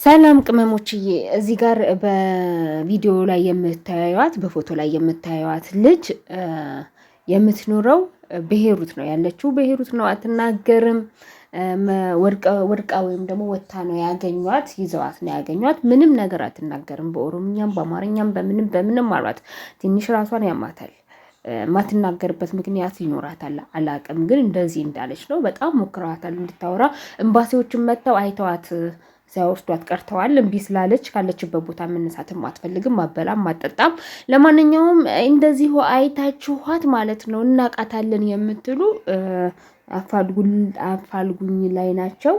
ሰላም ቅመሞችዬ እዚህ ጋር በቪዲዮ ላይ የምታዩት በፎቶ ላይ የምታዩት ልጅ የምትኖረው በሄሩት ነው ያለችው። በሄሩት ነው፣ አትናገርም። ወርቃ ወይም ደግሞ ወታ ነው ያገኟት፣ ይዘዋት ነው ያገኟት። ምንም ነገር አትናገርም። በኦሮምኛም በአማርኛም በምንም አሏት። ትንሽ ራሷን ያማታል። ማትናገርበት ምክንያት ይኖራታል አላቅም፣ ግን እንደዚህ እንዳለች ነው። በጣም ሞክረዋታል እንድታወራ። ኤምባሲዎችን መጥተው አይተዋት ሳይወስዷት ቀርተዋል። እምቢ ስላለች ካለችበት ቦታ መነሳትም አትፈልግም፣ ማበላም አጠጣም። ለማንኛውም እንደዚሁ አይታችኋት ማለት ነው። እናቃታለን የምትሉ አፋልጉኝ ላይ ናቸው።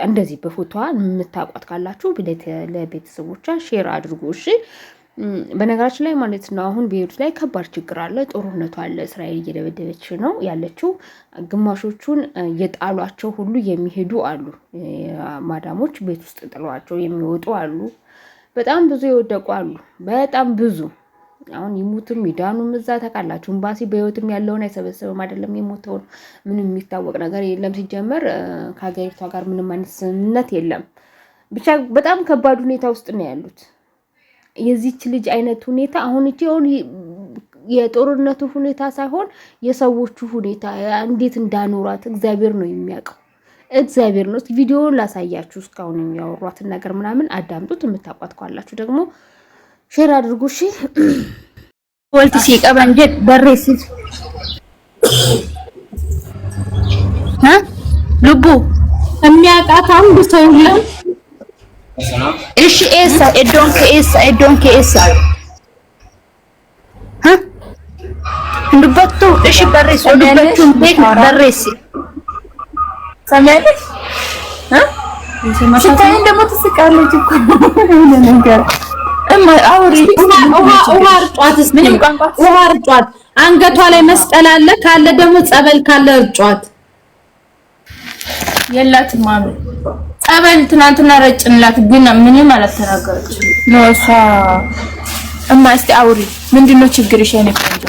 እንደዚህ በፎቶዋ የምታውቋት ካላችሁ ለቤተሰቦቿ ሼር አድርጉ እሺ። በነገራችን ላይ ማለት ነው አሁን በሄሩት ላይ ከባድ ችግር አለ። ጦርነቱ አለ። እስራኤል እየደበደበች ነው ያለችው። ግማሾቹን የጣሏቸው ሁሉ የሚሄዱ አሉ። ማዳሞች ቤት ውስጥ ጥሏቸው የሚወጡ አሉ። በጣም ብዙ የወደቁ አሉ። በጣም ብዙ አሁን ይሙትም ይዳኑም እዛ ተቃላችሁ። ኤምባሲ በህይወትም ያለውን አይሰበሰብም አይደለም የሞተውን። ምንም የሚታወቅ ነገር የለም። ሲጀመር ከሀገሪቷ ጋር ምንም አይነት ስምምነት የለም። ብቻ በጣም ከባድ ሁኔታ ውስጥ ነው ያሉት። የዚች ልጅ አይነት ሁኔታ አሁን የጦርነቱ ሁኔታ ሳይሆን የሰዎቹ ሁኔታ እንዴት እንዳኖራት እግዚአብሔር ነው የሚያውቀው። እግዚአብሔር ነው። ቪዲዮውን ላሳያችሁ። እስካሁን የሚያወሯትን ነገር ምናምን አዳምጡት። የምታውቋት ካላችሁ ደግሞ ሼር አድርጉ እሺ። ወልቲ ሲቀበንጀት በሬስ ልቡ የሚያውቃት አንድ ሰው የለም። እሺ ኤዶን ከኤሳ እንድበቱ እሺ በሬስ ወድበቱ በሬስ ሰማያለሽ ስታይ ደግሞ ትስቃለች እኮ ነገር አውሪ ውሃ እርጫት። ምንም ቋንቋ ውሃ እርጫት። አንገቷ ላይ መስቀል አለ ካለ ደግሞ ጸበል ካለ እርጫት። የላትም አሉ ጸበል ትናንትና ረጭንላት፣ ግን ምንም አላተናገረች ነው እሷ። እስቲ አውሪ ምንድነው ችግርሽ? የኔ ቆንጆ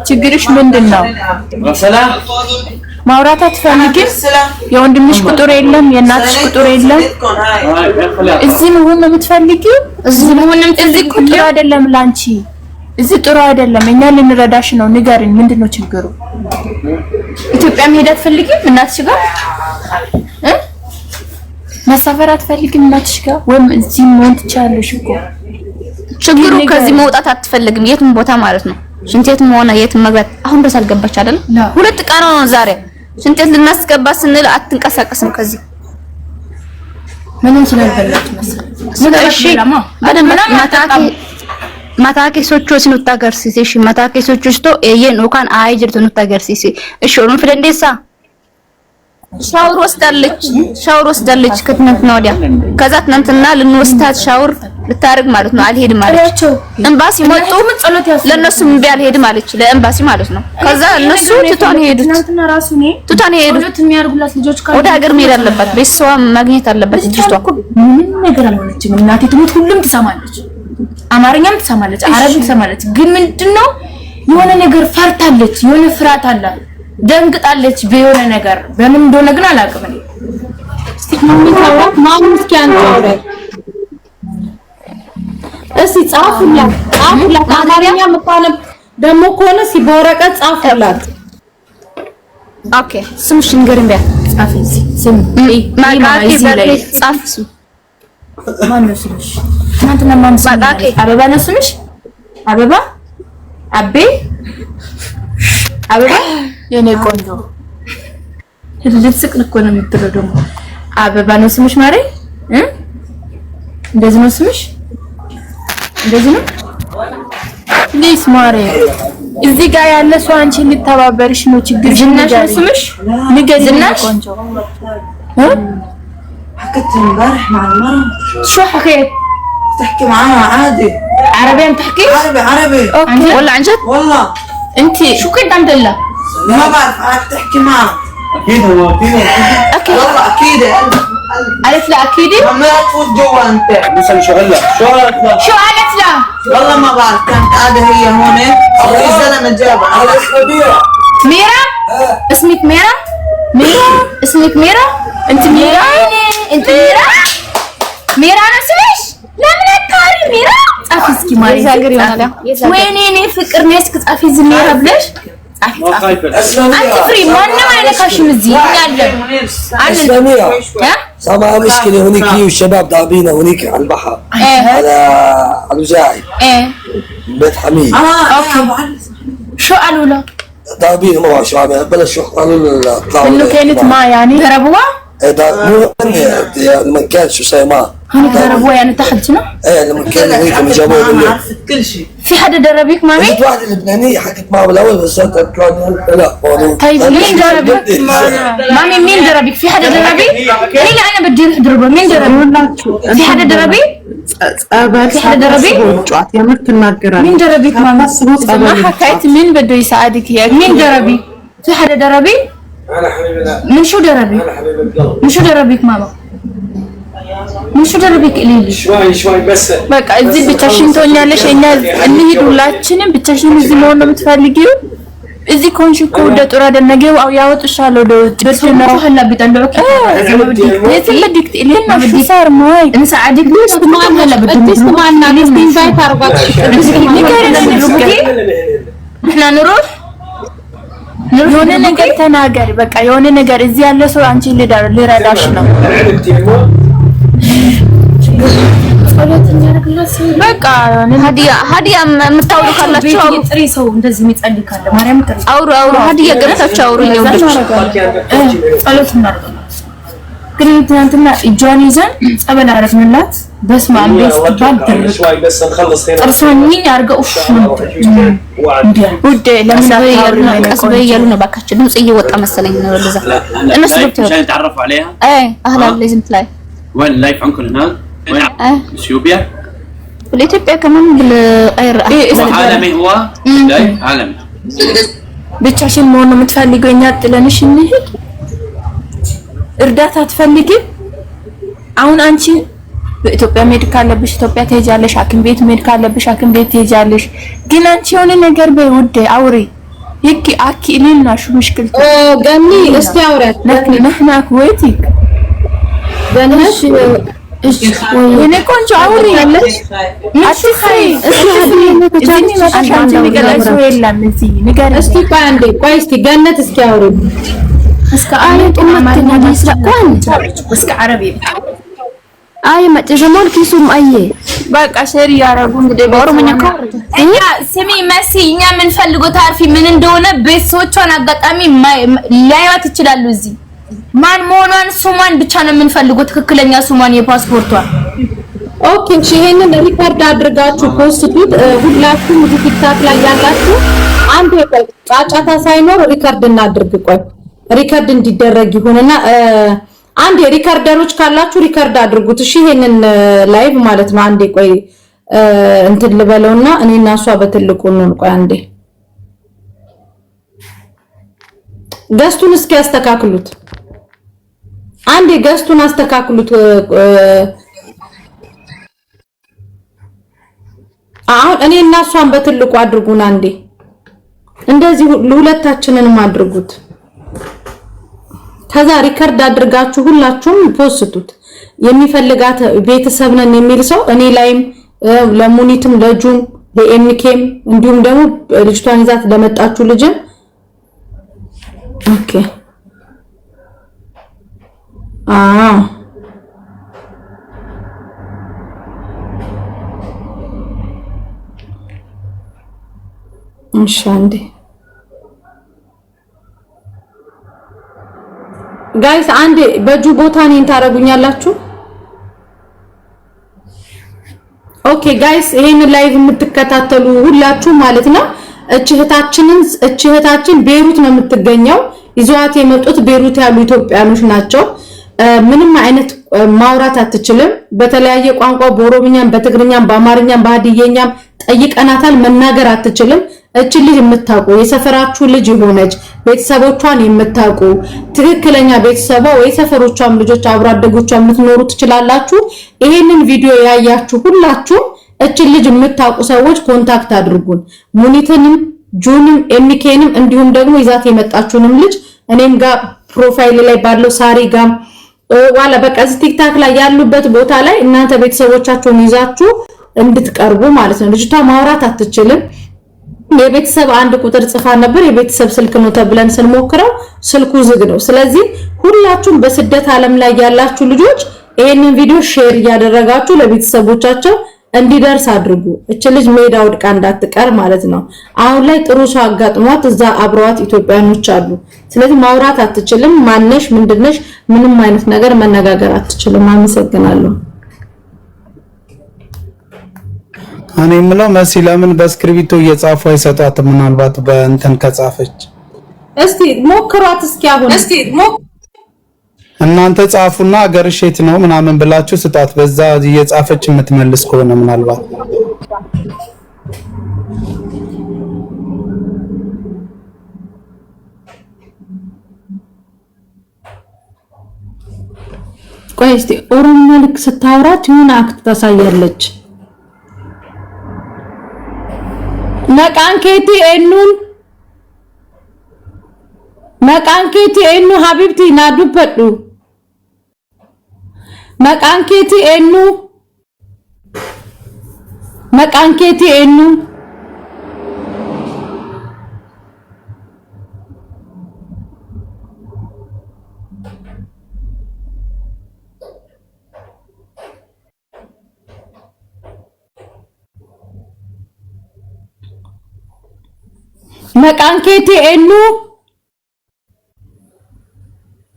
ችግርሽ ምንድነው? ማውራት አትፈልጊም? የወንድምሽ ቁጥር የለም? የእናትሽ ቁጥር የለም? እዚህ ነው የምትፈልጊው? እዚህ ቁጥር አይደለም ላንቺ፣ እዚህ ጥሩ አይደለም። እኛ ልንረዳሽ ነው። ንገሪኝ ምንድነው ችግሩ? ኢትዮጵያ መሄድ አትፈልጊም? እናትሽ ጋር መሳፈር አትፈልጊም? እናትሽ ጋር ወይም እዚህ መሆን ትችያለሽ እኮ። ችግሩ ከዚህ መውጣት አትፈልግም፣ የትም ቦታ ማለት ነው። ሽንቴትም ሆነ የትም መግባት አሁን ድረስ አልገባች አይደል? ሁለት ቀን ነው ዛሬ። ሽንቴት ልናስገባ ስንል አትንቀሳቀስም ከዚህ ምንም ስላልበላች መሰለኝ። እሺ mataake sochoosii nutti agarsiise. Ishii mataake sochoostoo eeyyeen yookaan aayee jirtu nutti agarsiise. Ishii ኦሮሞ ፍደንዴሳ ሻወር ወስዳለች ከትናንትና ወዲያ። ከዛ ትናንትና ልንወስዳት ሻወር ልታርግ ማለት ነው። አልሄድም አለች። ኤምባሲ መጡ ለነሱ እምቢ አልሄድም አለች፣ ለኤምባሲ ማለት ነው። ከዛ እነሱ ትቷን ሄዱት። የሚያርጉላት ልጆች ካሉ ወደ ሀገር መሄድ አለባት፣ ቤተሰቧ ማግኘት አለባት። ልጅቷ ምንም ነገር አልሆነችም። እናቴ ትሙት ሁሉም ትሰማለች፣ አማርኛም ትሰማለች፣ አረብም ትሰማለች። ግን ምንድነው የሆነ ነገር ፈርታለች፣ የሆነ ፍርሃት አላት፣ ደንግጣለች በየሆነ ነገር። በምን እንደሆነ ግን አላውቅም። እስቲ ማን እስኪ አንተ እስቲ ጻፉላት አማርኛ መጣለም ደግሞ ከሆነ ሲበወረቀት ጻፉላት። ኦኬ ስምሽ ንገሪኝ ቢያ ጻፊ ስም ማጋቂ በርሌ ጻፍ ስም ማን ነው ስምሽ? እናንተና ማን ማጋቂ አበባ ነው ስምሽ? አበባ አቤ አበባ የኔ ቆንጆ ልትስቅ እኮ ነው የምትለው። ደግሞ አበባ ነው ስምሽ ማሬ? እንደዚህ ነው ስምሽ? እንደዚህ ነው ፕሊስ ማሬ። እዚህ ጋር ያለ ሰው አንቺን ሊተባበርሽ ነው። ችግር ዝናሽ ነው ስምሽ? ንገሪ ዝናሽ ቆንጆ حكيت امبارح مع المرة. شو حكيت؟ تحكي معاها عادي. عربي عم تحكي؟ عربي اوكي والله عن جد؟ والله. انت شو كنت عم تقول لها؟ ما بعرف قعدت تحكي معها. اكيد هو اكيد والله اكيد. قالت لها اكيد؟ ما تفوت جوا انت. مثلا شو قال لك؟ شو قالت لها؟ والله ما بعرف، كانت قاعدة هي هون وفي زلمة جابها. ميرا؟ اسمك ميرا؟ اسمك ميرا انت ميرا انت ميرا نسلش لا من الكاري ميرا ጻፊ እስኪ ማሪ ዛግር ይሆናል ወይኔ እኔ ፍቅር ነኝ እስኪ ጻፊ ዝም ይራ ብለሽ አንቺ ፍሪ ማንንም አይነካሽም እዚህ ያለን سامع مشكلة هونيك هي والشباب ضاربينها هونيك على البحر على الوزاعي بيت حميد شو قالوا له؟ ضاربينها ما بعرف شو عمل بلشوا قالوا له طلعوا انه كانت ما يعني ضربوها؟ مو لما كان شو صاير معه هونيك ضربوها يعني تحت شنو؟ ايه لما كان هيك من جابوه بالليل كل شيء في حدا دربيك مامي؟ اجت واحدة لبنانية حكت معه بالاول بس طلعت لا طيب مين دربك؟ مامي مين دربك؟ في حدا دربك؟ هي اللي انا بدي اروح ضربه مين دربك؟ في حدا دربك؟ في حدا دربك؟ يا مرت الناقرة مين دربك ماما؟ ما حكيت مين بده يساعدك هيك؟ مين دربك؟ في حدا دربك؟ انا حبيبي لا من شو دربك؟ انا حبيبي القلب من شو دربك ماما؟ من شو دربك قليلي؟ شوي بس በቃ እዚህ ብቻሽን ትሆኛለሽ እኛ እንሂድ ሁላችንም ብቻሽን እዚህ መሆን ነው የምትፈልጊው እዚህ ኮንሽ እኮ ወደ ጦር አደነገው ያወጥሻል ወደ ውጭ ነው هلا بيطلعوك بدك تقلينا شو صار معي نساعدك بس ما هلا بدك تسمعنا نستين فايت اربعه احنا نروح የሆነ ነገር ተናገር በቃ የሆነ ነገር እዚህ ያለ ሰው አንቺ ሊረዳሽ ነው በቃ ሀዲያ የምታውሩ ካላችሁ አውሩ ጥሪ ሰው እንደዚህ የሚጸልይ ካለ ማርያም ጥሪ አውሩ ሀዲያ ገብታችሁ አውሩኝ ወንዶች ጸሎት እናደርጋለን ግን እንትና እጇን ይዘን ጸበል አረግንላት በስመ አብ شوي بس نخلص هنا ጥርሷን ያርገው ውዴ ለምን አያርና ቀስበይ ያሉ ነው ባካችሁ ድምጽ እየወጣ መሰለኝ ነው ለዛ እነሱ ዶክተር عشان يتعرفوا عليها اهلا لازم تلاقي وين اللايف عندكم هناك وين اثيوبيا بالاثيوبيا كمان بالغير عالمي هو لايف عالمي ብቻሽን መሆን ነው የምትፈልጊው እኛ ጥለንሽ እንሂድ እርዳታ ትፈልጊ አሁን አንቺ በኢትዮጵያ ሜድ ካለብሽ ኢትዮጵያ ትሄጃለሽ ሐኪም ቤት ሜድ ካለብሽ ሐኪም ቤት ትሄጃለሽ ግን አንቺ የሆነ ነገር በውዴ አውሪ ይኪ አኪ ኢልና ሹ مشكلة ገኒ እስቲ አውሪያት نحن كويتك በነሽ እሺ ወይኔ ቆንጆ አውሪ ያለሽ አትፍሪ እስቲ ሀዲያ ተቻንቺ ንገረኝ የለም እዚህ ንገረኝ እስቲ ቆይ እስቲ ገነት እስኪ አውሪ እስከ አየት ኡመትና ይስራቋን እስከ አረቢ አይ ማጨዘሞል ኪሱም አየ በቃ ሸሪ ያረጉ እንግዲህ በኦሮምኛ እኛ ስሚ መሲ እኛ ምን ፈልጎ ታርፊ ምን እንደሆነ ቤተሰቦቿን አጋጣሚ ሊያዩት ይችላሉ እዚህ ማን መሆኗን ሱማን ብቻ ነው የምንፈልገው ትክክለኛ ሱማን የፓስፖርቷን ኦኬ እሺ ይሄንን ሪካርድ አድርጋችሁ ፖስቱት ሁላችሁም እዚህ ቲክታክ ላይ ያላችሁ አንድ ጫጫታ ሳይኖር ሪካርድ እናድርግ ቆይ ሪካርድ እንዲደረግ ይሁንና አንድ ሪካርደሮች ካላችሁ ሪካርድ አድርጉት እሺ ይሄንን ላይቭ ማለት ነው አንዴ ቆይ እንትን ልበለውና እኔና እሷ በትልቁ ነው ቆይ አንዴ ገስቱን እስኪ ያስተካክሉት አንዴ ገስቱን አስተካክሉት አሁን እኔና እሷን በትልቁ አድርጉና አንዴ እንደዚህ ለሁለታችንንም አድርጉት ከዛ ሪከርድ አድርጋችሁ ሁላችሁም ፖስቱት የሚፈልጋት ቤተሰብ ነን የሚል ሰው እኔ ላይም ለሙኒትም ለጁም ለኤምኬም እንዲሁም ደግሞ ልጅቷን ይዛት ለመጣችሁ ልጅም ኦኬ እንሻንዴ ጋይስ አንዴ በጁ ቦታ ነኝ ታረጉኛላችሁ ኦኬ ጋይስ ይሄን ላይቭ የምትከታተሉ ሁላችሁ ማለት ነው እህታችን ቤሩት ነው የምትገኘው ይዟት የመጡት ቤሩት ያሉ ኢትዮጵያኖች ናቸው ምንም አይነት ማውራት አትችልም በተለያየ ቋንቋ በኦሮምኛም በትግርኛም በአማርኛም በሃዲየኛም ጠይቀናታል መናገር አትችልም እቺ ልጅ የምታውቁ የሰፈራችሁ ልጅ ሆነች ቤተሰቦቿን የምታውቁ ትክክለኛ ቤተሰቧ ወይ ሰፈሮቿም ልጆች አብራደጎቿም የምትኖሩ ትችላላችሁ ይሄንን ቪዲዮ ያያችሁ ሁላችሁ እቺ ልጅ የምታውቁ ሰዎች ኮንታክት አድርጉን ሙኒትንም ጁንም ኤምኬንም እንዲሁም ደግሞ ይዛት የመጣችሁንም ልጅ እኔም ጋር ፕሮፋይል ላይ ባለው ሳሪ ጋም ዋላ በቃ ቲክታክ ላይ ያሉበት ቦታ ላይ እናንተ ቤተሰቦቻችሁን ይዛችሁ እንድትቀርቡ ማለት ነው። ልጅቷ ማውራት አትችልም። የቤተሰብ አንድ ቁጥር ጽፋ ነበር የቤተሰብ ስልክ ነው ተብለን ስንሞክረው ስልኩ ዝግ ነው። ስለዚህ ሁላችሁም በስደት ዓለም ላይ ያላችሁ ልጆች ይሄንን ቪዲዮ ሼር ያደረጋችሁ ለቤተሰቦቻቸው እንዲደርስ አድርጉ። እቺ ልጅ ሜዳ ወድቃ እንዳትቀር ማለት ነው። አሁን ላይ ጥሩ ሰው አጋጥሟት እዛ አብረዋት ኢትዮጵያኖች አሉ። ስለዚህ ማውራት አትችልም። ማነሽ ምንድነሽ ምንም አይነት ነገር መነጋገር አትችልም። አመሰግናለሁ። እኔ የምለው መሲ ለምን በስክሪፕቶ እየጻፉ አይሰጧትም? ምናልባት በእንትን ከጻፈች እስቲ ሞክሯት። እስኪ አሁን እናንተ ጻፉና አገርሽ የት ነው ምናምን ብላችሁ ስጣት። በዛ እየጻፈች የምትመልስ ከሆነ ምናልባት ቆይ እስቲ ኦሮምኛ ልክ ስታወራት ይሁን አክት ታሳያለች። መቃንኬቲ ኤኑ ሀቢብቲ ናዱበዱ መቃንኬቲ ኤኑ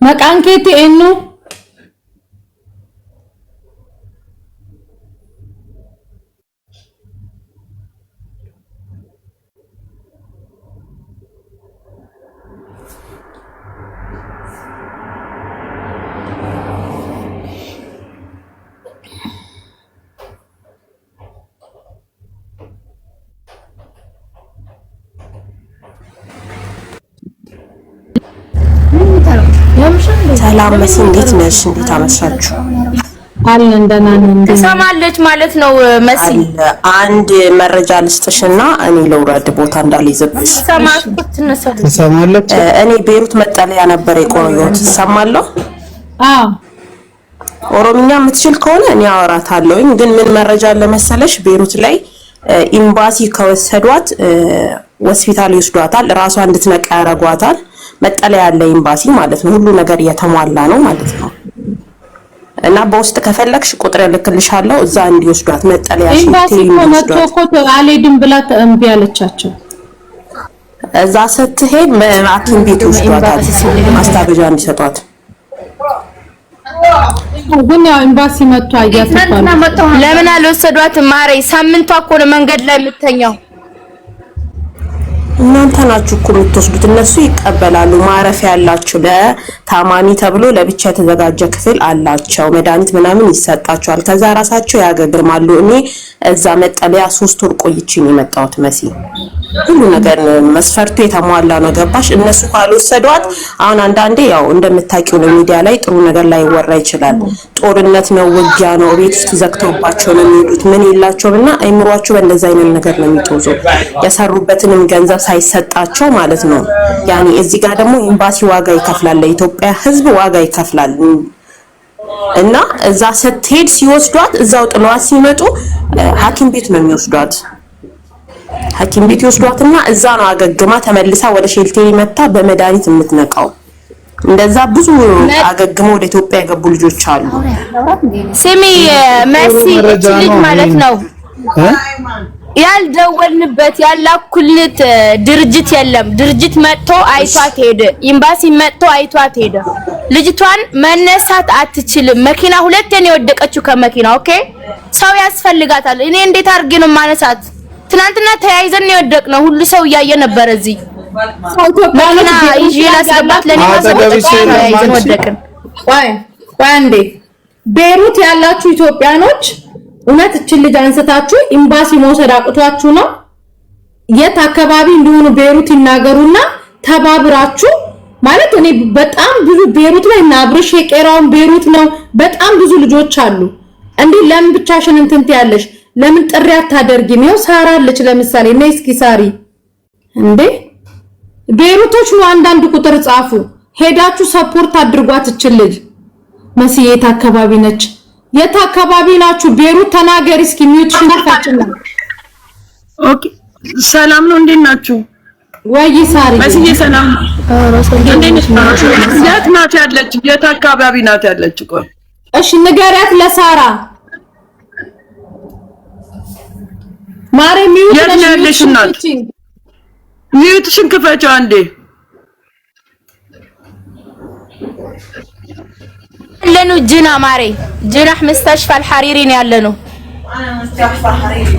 maqaankeeti eenyu ሰላም መሲ፣ እንዴት ነሽ? እንዴት አመሻችሁ? አለን ደህና ነን። ትሰማለች ማለት ነው መሲ። አንድ መረጃ ልስጥሽና እኔ ለውረድ ቦታ እንዳልይዝብሽ። ትሰማለች። እኔ ቤሩት መጠለያ ነበር የቆየሁት። ትሰማለሁ? አዎ። ኦሮምኛ የምትችል ከሆነ እኔ አወራታለሁኝ። ግን ምን መረጃ ለመሰለሽ ቤሩት ላይ ኤምባሲ ከወሰዷት ሆስፒታል ይወስዷታል። ራሷ እንድትነቃ ያረጓታል። መጠለያ ያለ ኤምባሲ ማለት ነው። ሁሉ ነገር የተሟላ ነው ማለት ነው። እና በውስጥ ከፈለክሽ ቁጥር ልክልሻለሁ እዛ እንዲወስዷት መጠለያ ኤምባሲ ኮመቶኮት አልሄድም ብላ እምቢ አለቻቸው። እዛ ስትሄድ ሐኪም ቤት ወስዷታል ማስታገጃ እንዲሰጧት። ግን ያው ኤምባሲ መጥቶ አያስባል። ለምን አልወሰዷትም? ማሬ ሳምንቷ እኮ ነው መንገድ ላይ የምትተኛው። እናንተ ናችሁ እኮ የምትወስዱት። እነሱ ይቀበላሉ። ማረፊያ ያላችሁ ለታማሚ ተብሎ ለብቻ የተዘጋጀ ክፍል አላቸው። መድኃኒት ምናምን ይሰጣቸዋል። ከዛ ራሳቸው ያገግማሉ። እኔ እዛ መጠለያ 3 ወር ቆይቼ ነው የመጣሁት መሲ። ሁሉ ነገር መስፈርቱ የተሟላ ነው። ገባሽ? እነሱ ካልወሰዷት አሁን አንዳንዴ ያው እንደምታውቂው ነው ሚዲያ ላይ ጥሩ ነገር ላይ ወራ ይችላል። ጦርነት ነው፣ ውጊያ ነው፣ ቤት ውስጥ ዘግተውባቸው ነው የሚሉት። ምን የላቸውምና አይምሯቸው በእንደዛ አይነት ነገር ነው የሚተውዘው። የሰሩበትንም ገንዘብ ሳይሰጣቸው ማለት ነው። ያኒ እዚህ ጋር ደግሞ ኤምባሲ ዋጋ ይከፍላል፣ ለኢትዮጵያ ሕዝብ ዋጋ ይከፍላል። እና እዛ ስትሄድ ሲወስዷት እዛው ጥለዋት ሲመጡ ሐኪም ቤት ነው የሚወስዷት። ሐኪም ቤት ይወስዷትና እዛ ነው አገግማ ተመልሳ ወደ ሼልቴሪ መጣ በመድኃኒት የምትነቃው። እንደዛ ብዙ አገግመው ወደ ኢትዮጵያ የገቡ ልጆች አሉ። ስሚ መሲ ልጅ ማለት ነው ያልደወልንበት ያላኩልት ድርጅት የለም። ድርጅት መጥቶ አይቷት ሄደ። ኤምባሲ መጥቶ አይቷት ሄደ። ልጅቷን መነሳት አትችልም። መኪና ሁለቴ ነው የወደቀችው ከመኪና። ኦኬ ሰው ያስፈልጋታል። እኔ እንዴት አድርጌ ነው ማነሳት? ትናንትና ተያይዘን ነው የወደቅነው። ሁሉ ሰው እያየ ነበር። እዚህ መኪና ይዤ ላስገባት ለኔ ማሰቦች ተያይዘን ወደቅን። ቆይ አንዴ ቤሩት ያላችሁ ኢትዮጵያኖች እውነት እቺ ልጅ አንስታችሁ ኤምባሲ መውሰድ አቅቷችሁ ነው? የት አካባቢ እንደሆነ ቤሩት ይናገሩና ተባብራችሁ ማለት እኔ በጣም ብዙ ቤሩት ላይ ናብርሽ የቄራውን ቤሩት ነው። በጣም ብዙ ልጆች አሉ። እንዴ ለምን ብቻሽን እንትን ትያለሽ? ለምን ጥሪ አታደርጊም? ይኸው ሳራ አለች ለምሳሌ ነይ እስኪ ሳሪ። እንዴ ቤሩቶች ነው አንዳንድ ቁጥር ጻፉ። ሄዳችሁ ሰፖርት አድርጓት እችልኝ መስዬ የት አካባቢ ነች የት አካባቢ ናችሁ ቤሩት ተናገሪ እስኪ ሚውትሽን ከፈችና ኦኬ ሰላም ነው እንዴት ናችሁ ወይ ሳሪ መስዬ ሰላም እንዴት ናችሁ የት ናት ያለች የት አካባቢ ናት ያለች ቆይ እሺ ንገሪያት ለሳራ ማሬ ሚውትሽን ክፈችው አንዴ لنو جنا ماري جناح مستشفى الحريري يالنو انا مستشفى الحريري